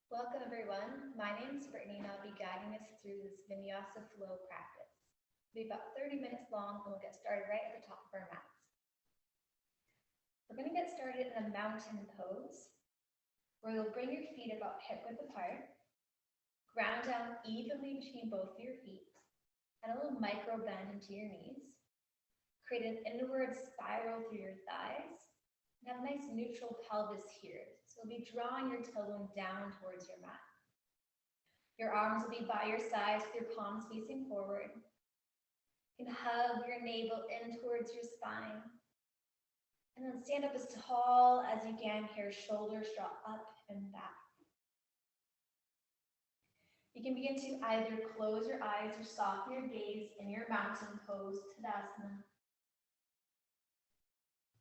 Welcome everyone. My name is Brittany and I'll be guiding us through this Vinyasa flow practice. It'll be about 30 minutes long and we'll get started right at the top of our mats. We're going to get started in a mountain pose where you'll bring your feet about hip width apart, ground down evenly between both of your feet, and a little micro bend into your knees. Create an inward spiral through your thighs and have a nice neutral pelvis here. So you'll be drawing your tailbone down towards your mat. Your arms will be by your sides with your palms facing forward. You can hug your navel in towards your spine. And then stand up as tall as you can here, shoulders draw up and back. You can begin to either close your eyes or soften your gaze in your mountain pose, Tadasana.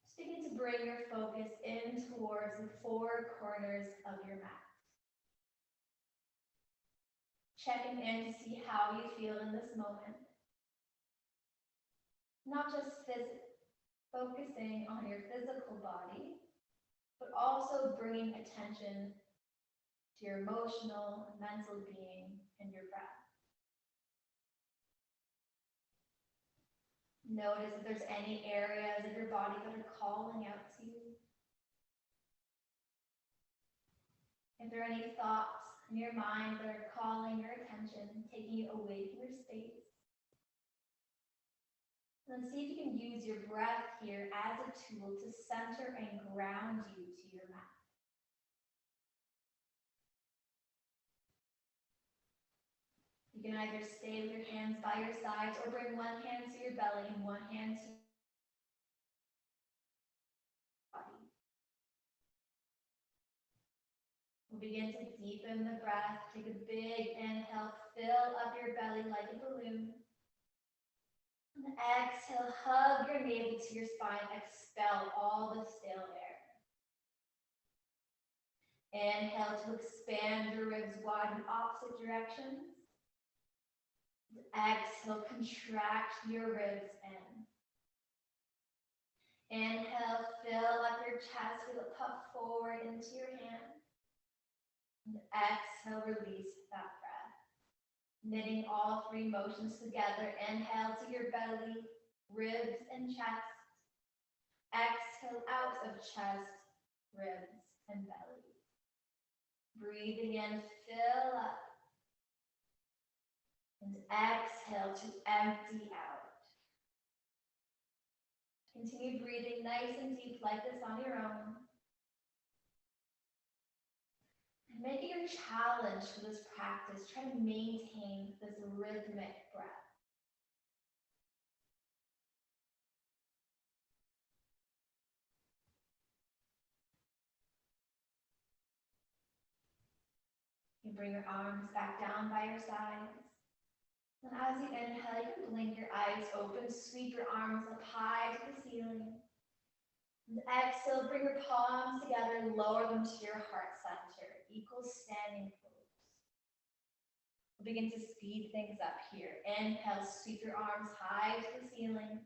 Just begin to bring your focus in towards the four corners of your mat. Checking in to see how you feel in this moment. Not just focusing on your physical body, but also bringing attention to your emotional and mental being and your breath. Notice if there's any areas of your body that are calling out to you. If there are any thoughts in your mind that are calling your attention, taking you away from your space. And then see if you can use your breath here as a tool to center and ground you to your mat. You can either stay with your hands by your sides or bring one hand to your belly and one hand to your body. We'll begin to deepen the breath. Take a big inhale, fill up your belly like a balloon. And exhale, hug your navel to your spine, expel all the stale air. Inhale to expand your ribs wide in opposite directions. Exhale, contract your ribs in. Inhale, fill up your chest, feel it puff forward into your hand. And exhale, release that breath. Knitting all three motions together. Inhale to your belly, ribs and chest. Exhale out of chest, ribs and belly. Breathing in, fill up. And exhale to empty out. Continue breathing nice and deep like this on your own. And make it your challenge for this practice. Try to maintain this rhythmic breath. You bring your arms back down by your sides. And as you inhale, you can blink your eyes open, sweep your arms up high to the ceiling. And exhale, bring your palms together and lower them to your heart center, equal standing pose. We'll begin to speed things up here. Inhale, sweep your arms high to the ceiling.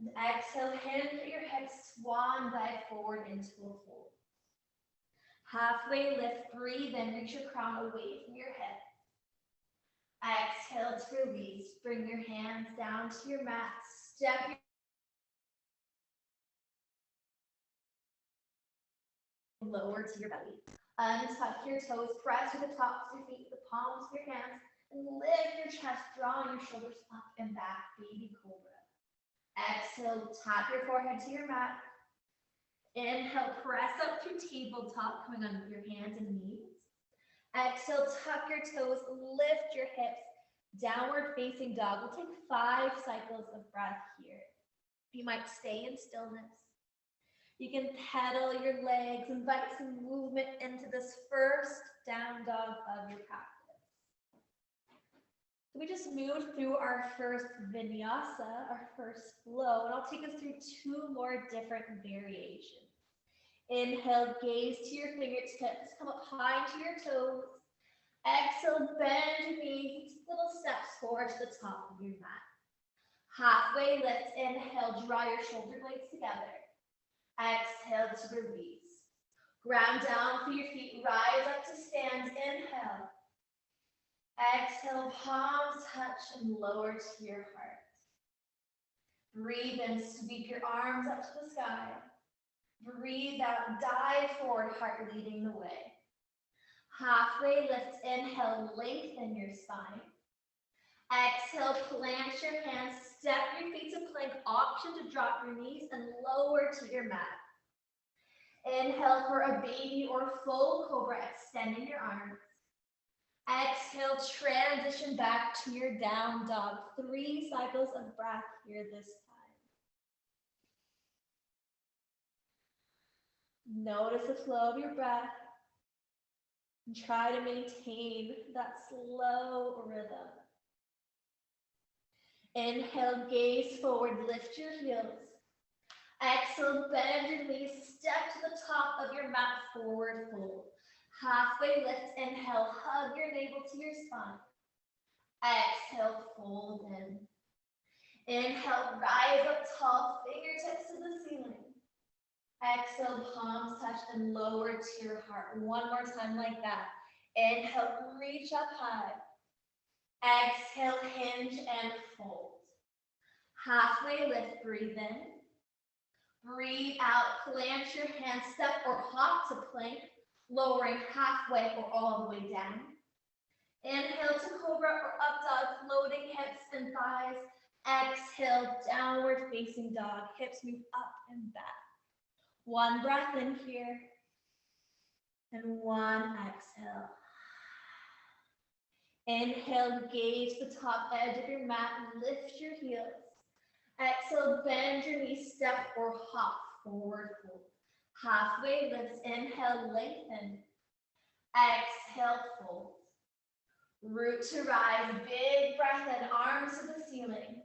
And exhale, hinge at your hips, swan dive forward into a fold. Halfway lift, breathe in, reach your crown away from your head. Exhale to release. Bring your hands down to your mat. Step your lower to your belly. Untuck your toes. Press with the tops of your feet, the palms of your hands, and lift your chest, drawing your shoulders up and back. Baby cobra. Exhale, tap your forehead to your mat. Inhale, press up through tabletop, coming under your hands and knees. Exhale, tuck your toes, lift your hips, downward facing dog. We'll take 5 cycles of breath here. You might stay in stillness. You can pedal your legs, invite some movement into this first down dog of your practice. So we just moved through our first vinyasa, our first flow, and I'll take us through 2 more different variations. Inhale, gaze to your fingertips, come up high to your toes. Exhale, bend your knees, little steps forward to the top of your mat. Halfway lift, inhale, draw your shoulder blades together. Exhale to release. Ground down through your feet, rise up to stand, inhale. Exhale, palms touch and lower to your heart. Breathe in, sweep your arms up to the sky. Breathe out, dive forward, heart leading the way. Halfway lift, inhale, lengthen your spine. Exhale, plant your hands, step your feet to plank, option to drop your knees and lower to your mat. Inhale for a baby or full cobra, extending your arms. Exhale, transition back to your down dog. 3 cycles of breath here this time. Notice the flow of your breath and try to maintain that slow rhythm. Inhale, gaze forward, lift your heels. Exhale, bend your knees, step to the top of your mat, forward fold. Halfway lift, inhale, hug your navel to your spine. Exhale, fold in. Inhale, rise up tall, fingertips to the ceiling. Exhale, palms touch and lower to your heart. One more time like that. Inhale, reach up high. Exhale, hinge and fold. Halfway lift, breathe in. Breathe out, plant your hands, step or hop to plank, lowering halfway or all the way down. Inhale to cobra or up dog, floating hips and thighs. Exhale, downward facing dog, hips move up and back. One breath in here, and one exhale. Inhale, gaze the top edge of your mat, lift your heels. Exhale, bend your knees, step or hop, forward fold. Halfway lifts, inhale, lengthen. Exhale, fold. Root to rise, big breath in, arms to the ceiling.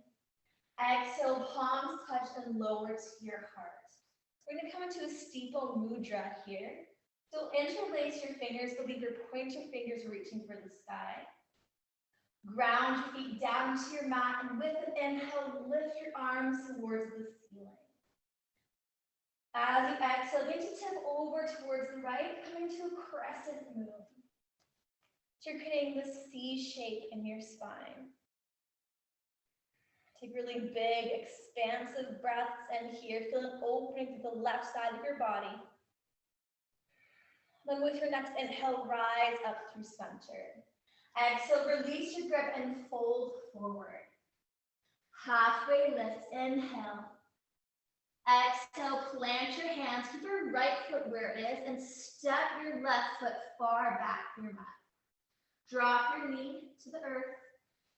Exhale, palms touch and lower to your heart. We're going to come into a Steeple Mudra here. So interlace your fingers, but leave your pointer fingers reaching for the sky. Ground your feet down to your mat, and with an inhale, lift your arms towards the ceiling. As you exhale, begin to tip over towards the right, coming to a crescent move. So you're creating this C shape in your spine. Take really big, expansive breaths in here. Feel an opening through the left side of your body. Then with your next inhale, rise up through center. Exhale, release your grip and fold forward. Halfway lift, inhale. Exhale, plant your hands, keep your right foot where it is, and step your left foot far back from your mat. Drop your knee to the earth,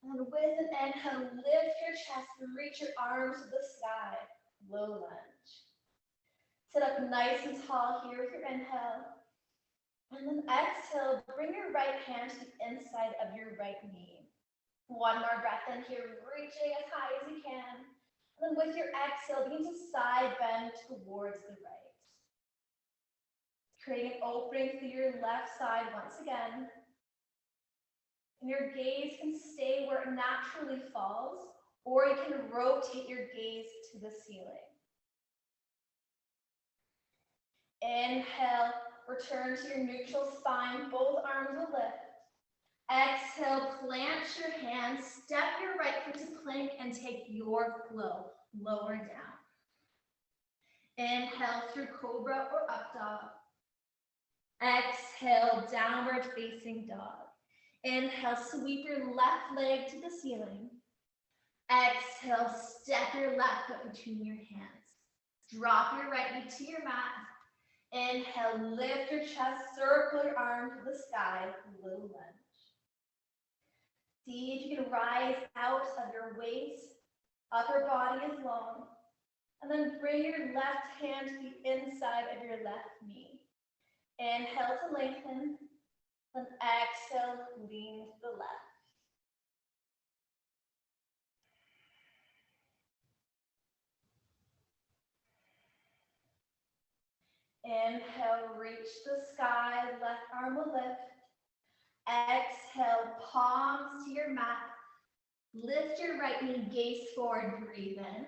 and with an inhale, lift your chest and reach your arms to the sky, low lunge. Sit up nice and tall here with your inhale. And then exhale, bring your right hand to the inside of your right knee. One more breath in here, reaching as high as you can. And then with your exhale, begin to side bend towards the right. Creating an opening through your left side once again. And your gaze can stay where it naturally falls, or you can rotate your gaze to the ceiling. Inhale, return to your neutral spine, both arms will lift. Exhale, plant your hands, step your right foot to plank and take your flow, lower down. Inhale through cobra or up dog. Exhale, downward facing dog. Inhale, sweep your left leg to the ceiling. Exhale, step your left foot between your hands. Drop your right knee to your mat. Inhale, lift your chest, circle your arms to the sky, low lunge. See if you can rise out of your waist, upper body is long, and then bring your left hand to the inside of your left knee. Inhale to lengthen, then exhale, lean to the left. Inhale, reach the sky, left arm will lift. Exhale, palms to your mat. Lift your right knee, gaze forward, breathe in.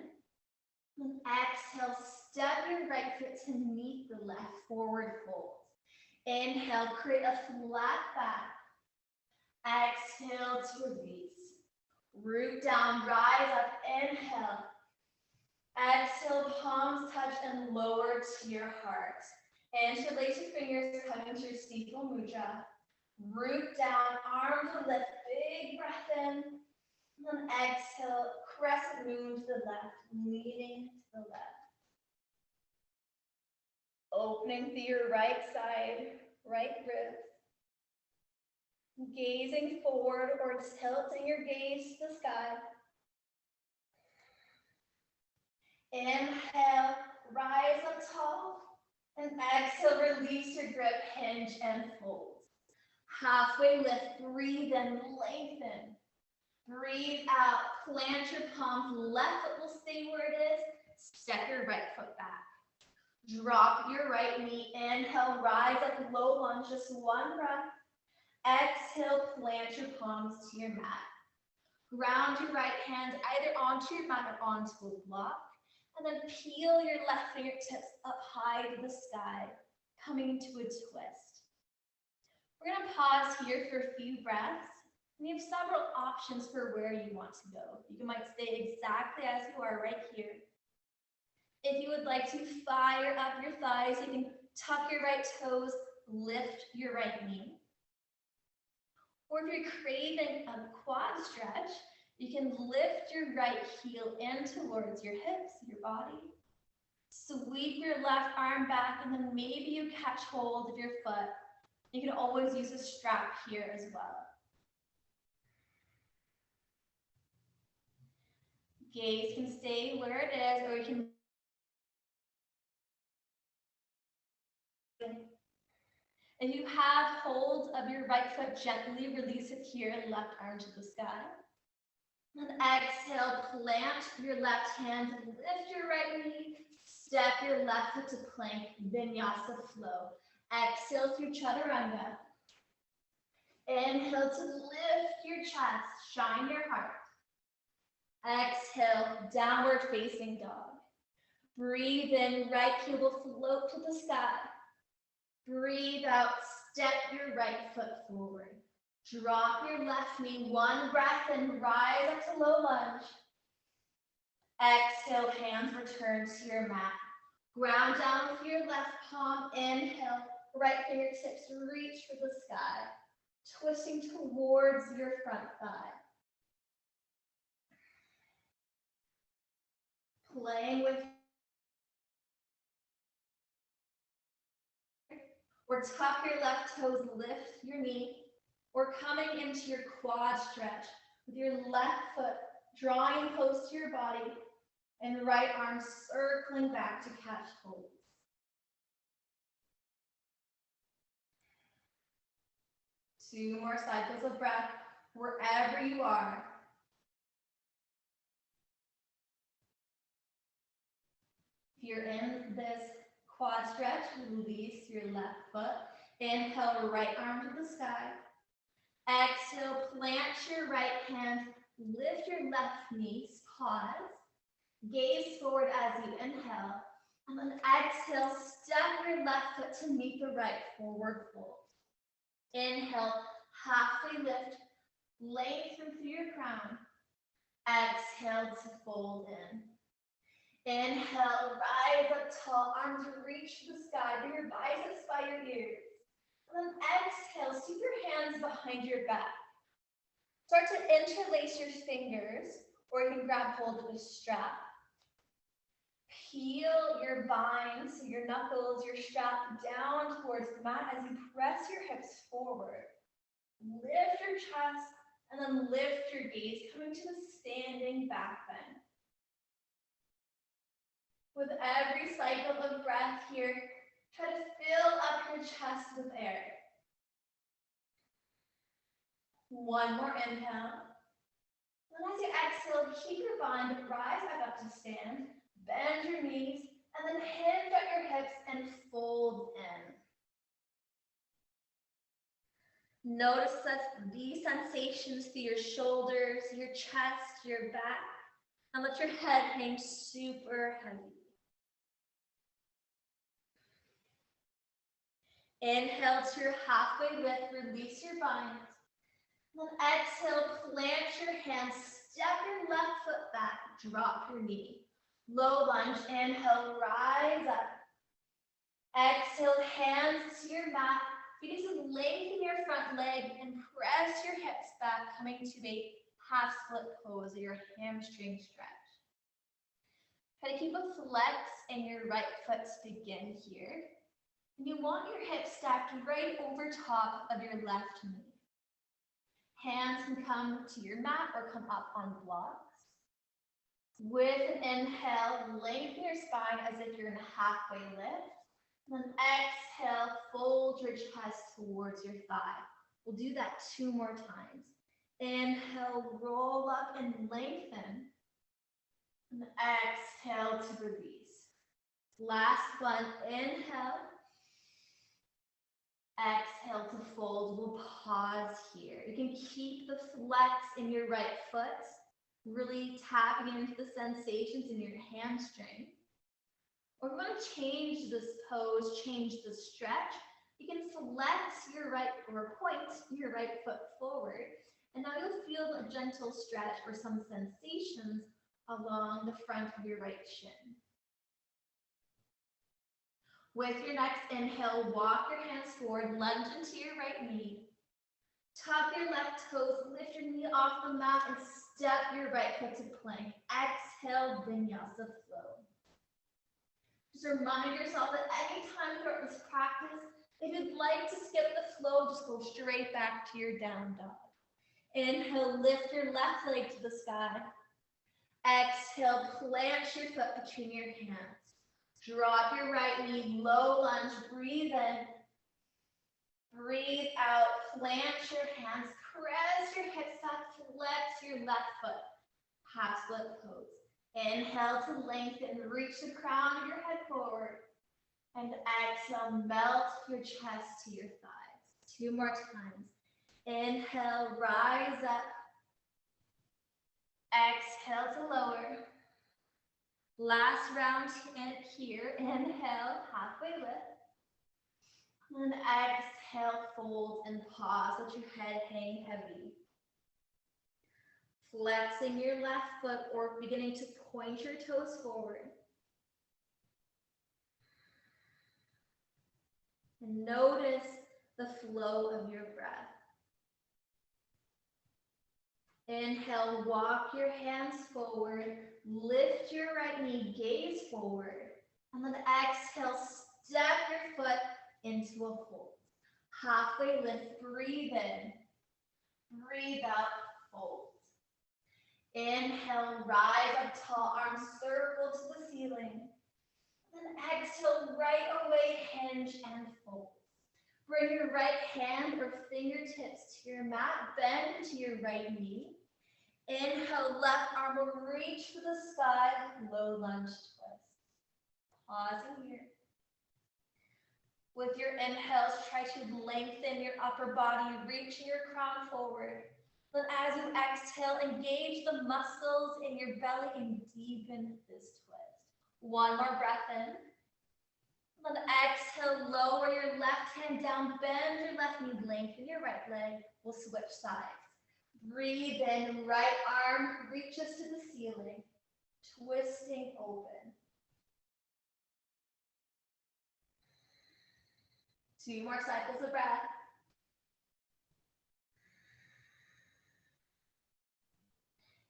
And exhale, step your right foot to meet the left, forward fold. Inhale, create a flat back. Exhale to release. Root down, rise up, inhale. Exhale, palms touch and lower to your heart. Interlace your fingers, coming to Steeple Mudra. Root down, arms will lift, big breath in. And then exhale, crescent moon to the left, leaning to the left. Opening through your right side, right ribs. Gazing forward or tilting your gaze to the sky. Inhale, rise up tall. And exhale, release your grip, hinge and fold. Halfway lift, breathe in, lengthen. Breathe out, plant your palms, left foot will stay where it is. Step your right foot back. Drop your right knee, inhale, rise up, low lunge, just one breath. Exhale, plant your palms to your mat. Ground your right hand either onto your mat or onto a block. And then peel your left fingertips up high to the sky, coming into a twist. We're gonna pause here for a few breaths. And you have several options for where you want to go. You might stay exactly as you are right here. If you would like to fire up your thighs, you can tuck your right toes, lift your right knee. Or if you're craving a quad stretch, you can lift your right heel in towards your hips, your body. Sweep your left arm back, and then maybe you catch hold of your foot. You can always use a strap here as well. Gaze can stay where it is, or you can if you have hold of your right foot, gently release it here and left arm to the sky. And exhale, plant your left hand, lift your right knee, step your left foot to plank, vinyasa flow. Exhale through chaturanga. Inhale to lift your chest, shine your heart. Exhale, downward facing dog. Breathe in, right heel will float to the sky. Breathe out, step your right foot forward. Drop your left knee, one breath in, rise up to low lunge. Exhale, hands return to your mat. Ground down with your left palm, inhale, right fingertips reach for the sky, twisting towards your front thigh. Playing with or tuck your left toes, lift your knee, or coming into your quad stretch with your left foot drawing close to your body and right arm circling back to catch hold. Two more cycles of breath wherever you are. If you're in this quad stretch, release your left foot. Inhale, right arm to the sky. Exhale, plant your right hand, lift your left knee, pause. Gaze forward as you inhale. And then exhale, step your left foot to meet the right, forward fold. Inhale, halfway lift, lengthen through your crown. Exhale to fold in. Inhale, rise up tall, arms reach to the sky, bring your biceps by your ears. And then exhale, sweep your hands behind your back. Start to interlace your fingers, or you can grab hold of a strap. Peel your bind, so your knuckles, your strap down towards the mat as you press your hips forward. Lift your chest, and then lift your gaze, coming to a standing back bend. With every cycle of breath here, try to fill up your chest with air. One more inhale. And as you exhale, keep your bind, rise back up to stand, bend your knees, and then hinge at your hips and fold in. Notice these sensations through your shoulders, your chest, your back, and let your head hang super heavy. Inhale to your halfway lift, release your bind. Then exhale, plant your hands, step your left foot back, drop your knee. Low lunge, inhale, rise up. Exhale, hands to your mat. Begin to lengthen your front leg and press your hips back, coming to a half split pose or your hamstring stretch. Try to keep a flex in your right foot to begin here. And you want your hips stacked right over top of your left knee. Hands can come to your mat or come up on blocks. With an inhale, lengthen your spine as if you're in a halfway lift. And then exhale, fold your chest towards your thigh. We'll do that 2 more times. Inhale, roll up and lengthen. And exhale to release. Last one, inhale. Exhale to fold. We'll pause here. You can keep the flex in your right foot, really tapping into the sensations in your hamstring. Or if you want to change this pose, change the stretch, you can flex your right or point your right foot forward. And now you'll feel a gentle stretch or some sensations along the front of your right shin. With your next inhale, walk your hands forward, lunge into your right knee. Tuck your left toes, lift your knee off the mat, and step your right foot to plank. Exhale, Vinyasa flow. Just remind yourself that anytime throughout this practice, if you'd like to skip the flow, just go straight back to your down dog. Inhale, lift your left leg to the sky. Exhale, plant your foot between your hands. Drop your right knee, low lunge, breathe in. Breathe out, plant your hands, press your hips back, flex your left foot. Half split pose. Inhale to lengthen, reach the crown of your head forward. And exhale, melt your chest to your thighs. 2 more times. Inhale, rise up. Exhale to lower. Last round here. Inhale, halfway lift. And exhale, fold and pause. Let your head hang heavy. Flexing your left foot or beginning to point your toes forward. And notice the flow of your breath. Inhale, walk your hands forward, lift your right knee, gaze forward, and then exhale, step your foot into a fold. Halfway lift, breathe in, breathe out, fold. Inhale, rise up tall, arms circle to the ceiling. Then exhale, right away, hinge and fold. Bring your right hand or fingertips to your mat, bend to your right knee. Inhale, left arm will reach for the sky, low lunge twist. Pausing here. With your inhales, try to lengthen your upper body, reaching your crown forward. Then as you exhale, engage the muscles in your belly and deepen this twist. 1 more breath in. Then exhale, lower your left hand down, bend your left knee, lengthen your right leg. We'll switch sides. Breathe in, right arm reaches to the ceiling, twisting open. 2 more cycles of breath.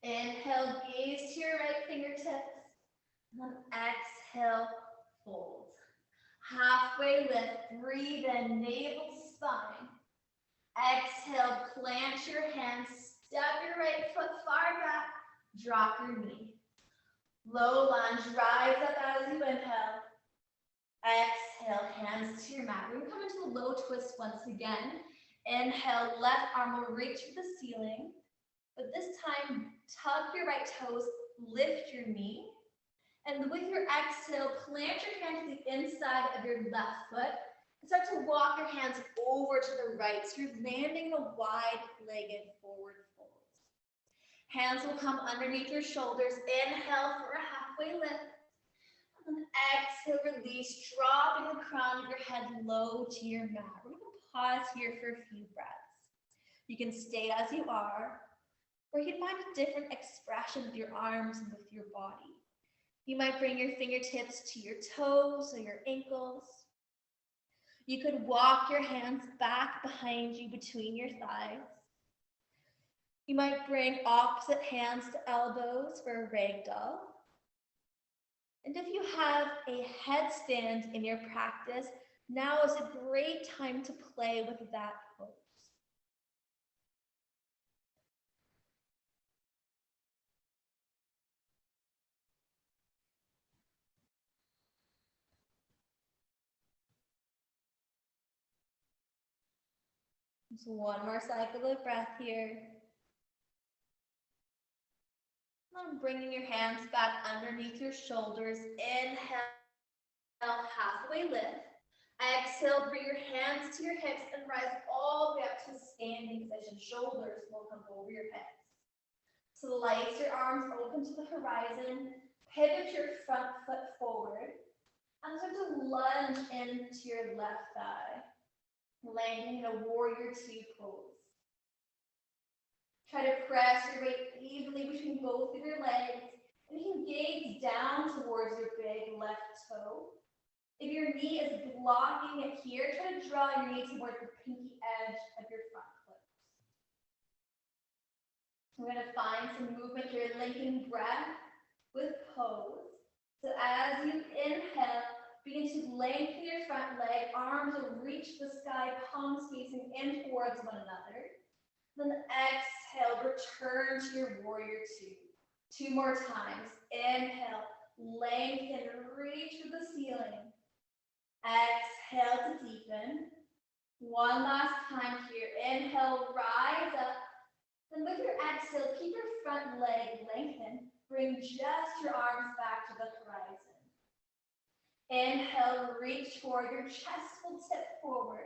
Inhale, gaze to your right fingertips. And then exhale, fold. Halfway lift, breathe in, navel to spine. Exhale, plant your hands, step your right foot far back, drop your knee. Low lunge, rise up as you inhale. Exhale, hands to your mat. We're going to come into the low twist once again. Inhale, left arm will reach for the ceiling. But this time, tuck your right toes, lift your knee. And with your exhale, plant your hand to the inside of your left foot and start to walk your hands over to the right. So you're landing in a wide-legged forward fold. Hands will come underneath your shoulders. Inhale for a halfway lift. And then exhale, release, dropping the crown of your head low to your mat. We're going to pause here for a few breaths. You can stay as you are, or you can find a different expression with your arms and with your body. You might bring your fingertips to your toes or your ankles. You could walk your hands back behind you between your thighs. You might bring opposite hands to elbows for a ragdoll. And if you have a headstand in your practice, now is a great time to play with that pose. Just one more cycle of breath here. And bringing your hands back underneath your shoulders. Inhale, halfway lift. Exhale, bring your hands to your hips and rise all the way up to a standing position. Shoulders will come over your heads. Slice your arms open to the horizon. Pivot your front foot forward. And start to lunge into your left thigh. Landing in a warrior two pose. Try to press your weight evenly between both of your legs, and you can gaze down towards your big left toe. If your knee is blocking it here, try to draw your knee towards the pinky edge of your front foot. We're going to find some movement here, linking breath with pose. So as you inhale, begin to lengthen your front leg, arms will reach the sky, palms facing in towards one another. Then exhale, return to your warrior two. Two more times. Inhale, lengthen, reach for the ceiling. Exhale to deepen. One last time here. Inhale, rise up. Then with your exhale, keep your front leg lengthened. Bring just your arms back to the horizon. Inhale, reach forward, your chest will tip forward.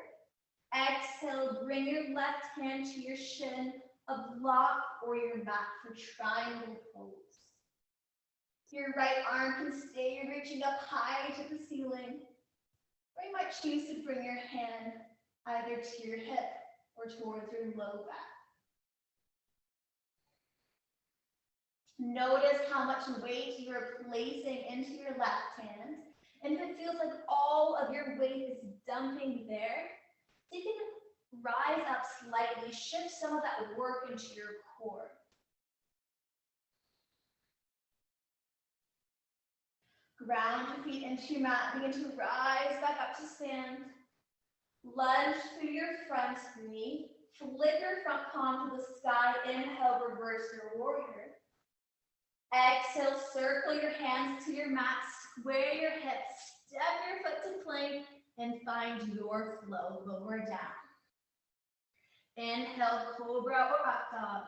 Exhale, bring your left hand to your shin, a block or your mat for triangle pose. Your right arm can stay reaching up high to the ceiling, or you might choose to bring your hand either to your hip or towards your low back. Notice how much weight you are placing into your left hand. And if it feels like all of your weight is dumping there, you can rise up slightly, shift some of that work into your core. Ground your feet into your mat, begin to rise back up to stand. Lunge through your front knee, flip your front palm to the sky, inhale, reverse your warrior. Exhale, circle your hands to your mat, square your hips, step your foot to plank, and find your flow, lower down. Inhale, cobra or up dog.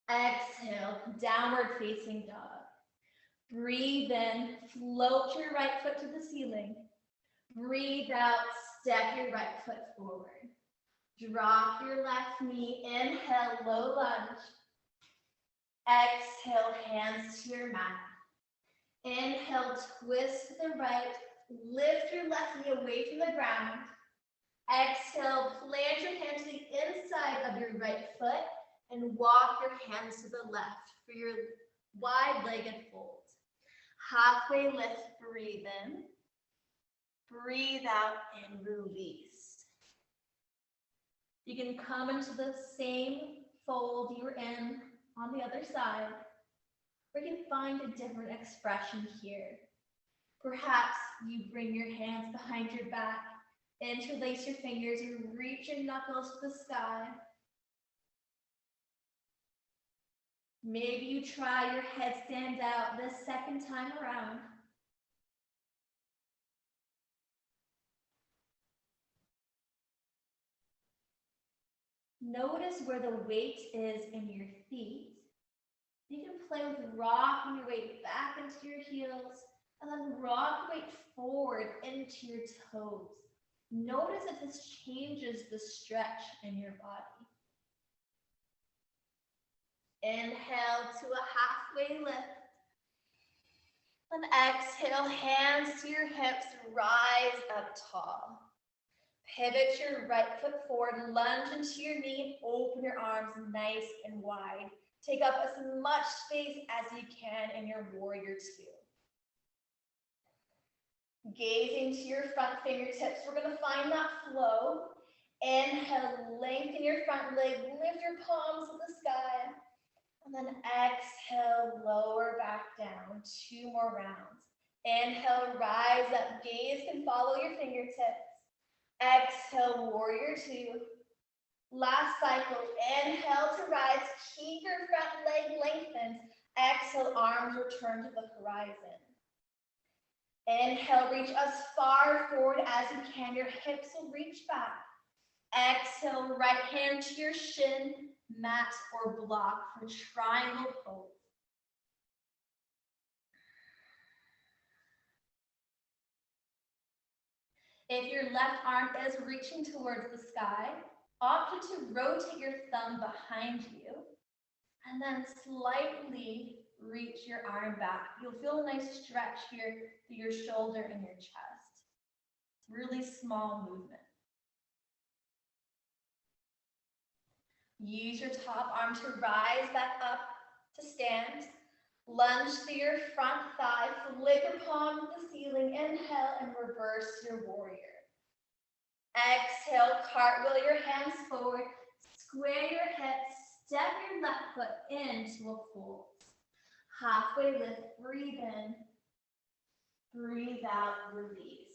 Exhale, downward facing dog. Breathe in, float your right foot to the ceiling. Breathe out, step your right foot forward. Drop your left knee, inhale, low lunge. Exhale, hands to your mat. Inhale, twist to the right, lift your left knee away from the ground. Exhale, plant your hand to the inside of your right foot and walk your hands to the left for your wide-legged fold. Halfway lift, breathe in. Breathe out and release. You can come into the same fold you were in on the other side, or you can find a different expression here. Perhaps you bring your hands behind your back, interlace your fingers, and reach your knuckles to the sky. Maybe you try your headstand out this second time around. Notice where the weight is in your feet. You can play with rocking your weight back into your heels and then rock your weight forward into your toes. Notice if this changes the stretch in your body. Inhale to a halfway lift. Then exhale, hands to your hips, rise up tall. Pivot your right foot forward, lunge into your knee, open your arms nice and wide. Take up as much space as you can in your warrior two. Gazing to your front fingertips, we're gonna find that flow. Inhale, lengthen your front leg, lift your palms to the sky. And then exhale, lower back down, 2 more rounds. Inhale, rise up, gaze can follow your fingertips. Exhale, warrior two. Last cycle, inhale to rise, keep your front leg lengthened. Exhale, arms return to the horizon. Inhale, reach as far forward as you can. Your hips will reach back. Exhale, right hand to your shin, mat or block for triangle pose. If your left arm is reaching towards the sky, opt to rotate your thumb behind you and then slightly reach your arm back. You'll feel a nice stretch here through your shoulder and your chest. Really small movement. Use your top arm to rise back up to stand. Lunge through your front thigh, flip your palm to the ceiling, inhale and reverse your warrior. Exhale, cartwheel your hands forward, square your hips, step your left foot into a fold. Halfway lift, breathe in, breathe out, release.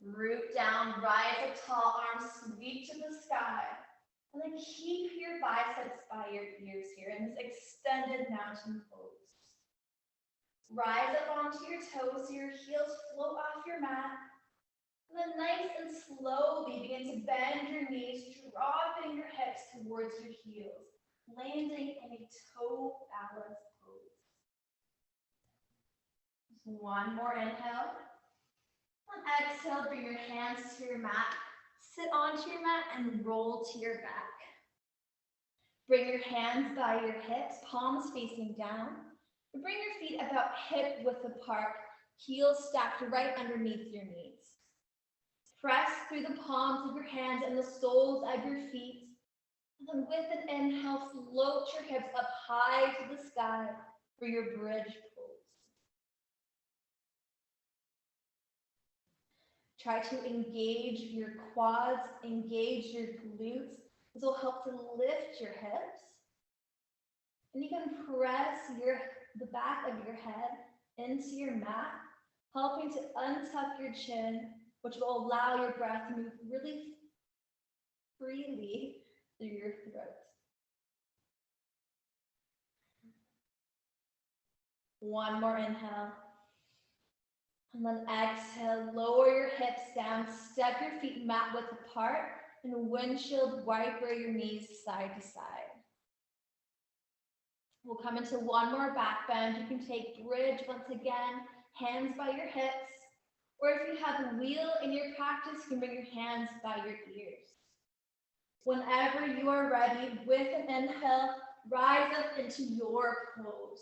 Root down, rise up tall, arms sweep to the sky. And then keep your biceps by your ears here in this extended mountain pose. Rise up onto your toes so your heels float off your mat. And then nice and slowly begin to bend your knees, dropping your hips towards your heels, landing in a toe balance pose. Just one more inhale. And exhale, bring your hands to your mat. Sit onto your mat and roll to your back. Bring your hands by your hips, palms facing down. And bring your feet about hip width apart, heels stacked right underneath your knees. Press through the palms of your hands and the soles of your feet. And then with an inhale, float your hips up high to the sky for your bridge pose. Try to engage your quads, engage your glutes. This will help to lift your hips. And you can press the back of your head into your mat, helping to untuck your chin, which will allow your breath to move really freely through your throat. One more inhale. And then exhale, lower your hips down, step your feet mat width apart, and windshield wiper your knees side to side. We'll come into one more back bend. You can take bridge once again, hands by your hips, or if you have a wheel in your practice, you can bring your hands by your ears. Whenever you are ready, with an inhale, rise up into your pose.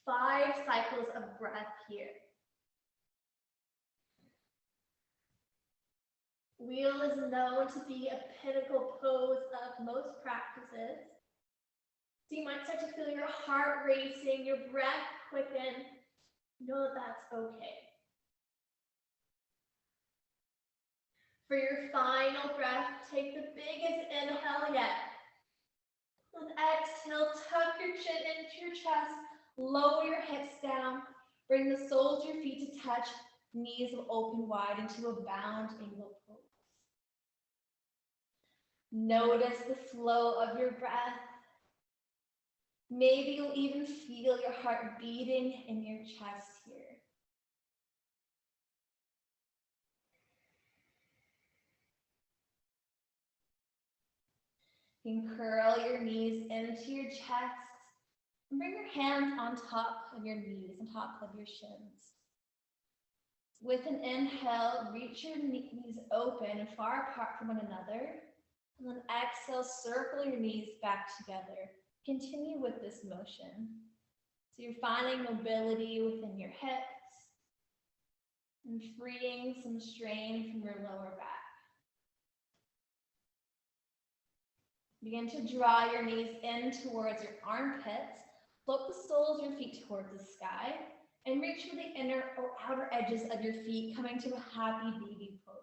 5 cycles of breath here. Wheel is known to be a pinnacle pose of most practices. So you might start to feel your heart racing, your breath quicken. Know that that's okay. For your final breath, take the biggest inhale yet. And exhale, tuck your chin into your chest, lower your hips down, bring the soles of your feet to touch, knees will open wide into a bound angle pose. Notice the flow of your breath. Maybe you'll even feel your heart beating in your chest here. You can curl your knees into your chest and bring your hands on top of your knees, on top of your shins. With an inhale, reach your knees open and far apart from one another. And then exhale, circle your knees back together. Continue with this motion. So you're finding mobility within your hips and freeing some strain from your lower back. Begin to draw your knees in towards your armpits. Float the soles of your feet towards the sky and reach for the inner or outer edges of your feet, coming to a happy baby pose.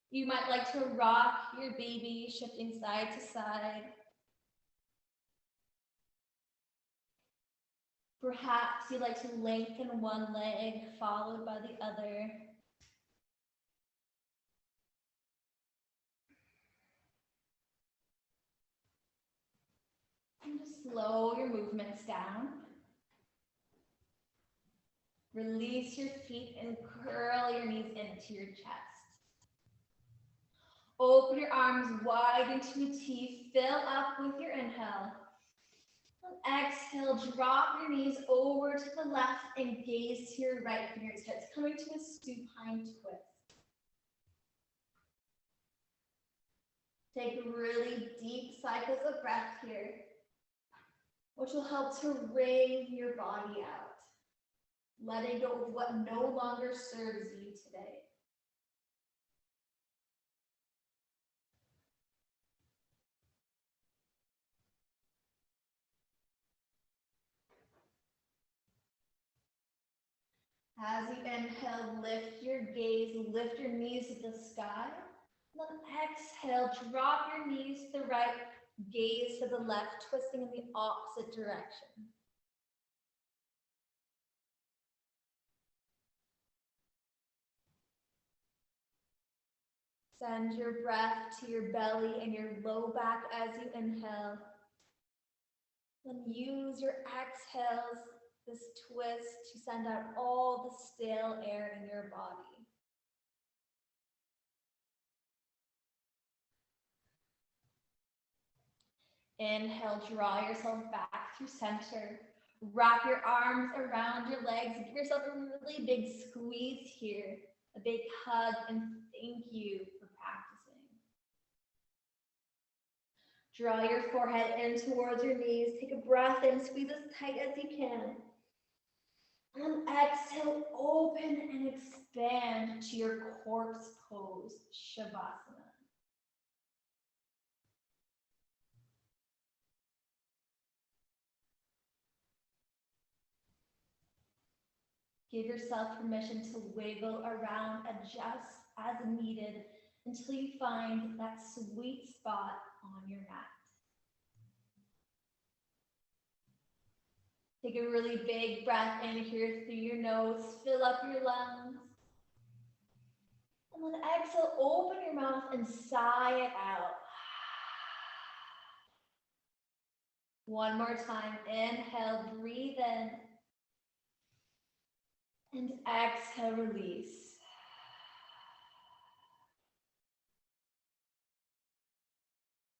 You might like to rock your baby, shifting side to side. Perhaps you like to lengthen one leg, followed by the other. And just slow your movements down. Release your feet and curl your knees into your chest. Open your arms wide into a T. Fill up with your inhale. And exhale, drop your knees over to the left and gaze to your right fingertips, coming to a supine twist. Take really deep cycles of breath here, which will help to wring your body out, letting go of what no longer serves you today. As you inhale, lift your gaze, lift your knees to the sky. Then exhale, drop your knees to the right, gaze to the left, twisting in the opposite direction. Send your breath to your belly and your low back as you inhale. Then use your exhales, this twist, to send out all the stale air in your body. Inhale, draw yourself back through center. Wrap your arms around your legs. Give yourself a really big squeeze here, a big hug, and thank you for practicing. Draw your forehead in towards your knees. Take a breath in, squeeze as tight as you can. And exhale, open and expand to your corpse pose, Shavasana. Give yourself permission to wiggle around, adjust as needed until you find that sweet spot on your mat. Take a really big breath in here through your nose, fill up your lungs. And then exhale, open your mouth and sigh it out. One more time, inhale, breathe in. And exhale, release.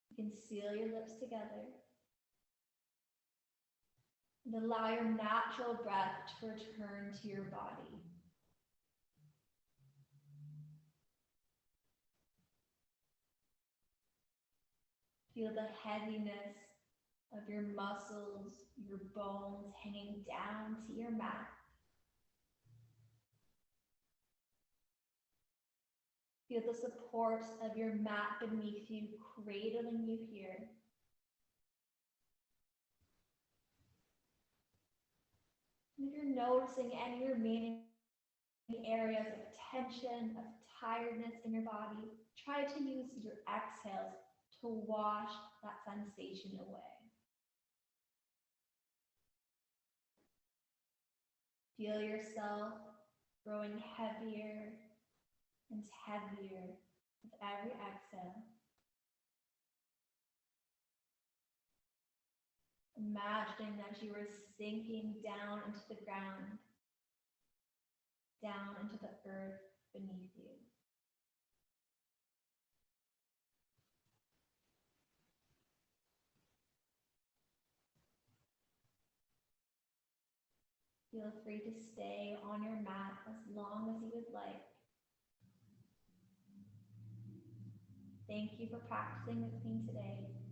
You can seal your lips together. And allow your natural breath to return to your body. Feel the heaviness of your muscles, your bones hanging down to your mat. Feel the support of your mat beneath you, cradling you here. And if you're noticing any remaining areas of tension, of tiredness in your body, try to use your exhales to wash that sensation away. Feel yourself growing heavier and heavier with every exhale. Imagining that you are sinking down into the ground, down into the earth beneath you. Feel free to stay on your mat as long as you would like. Thank you for practicing with me today.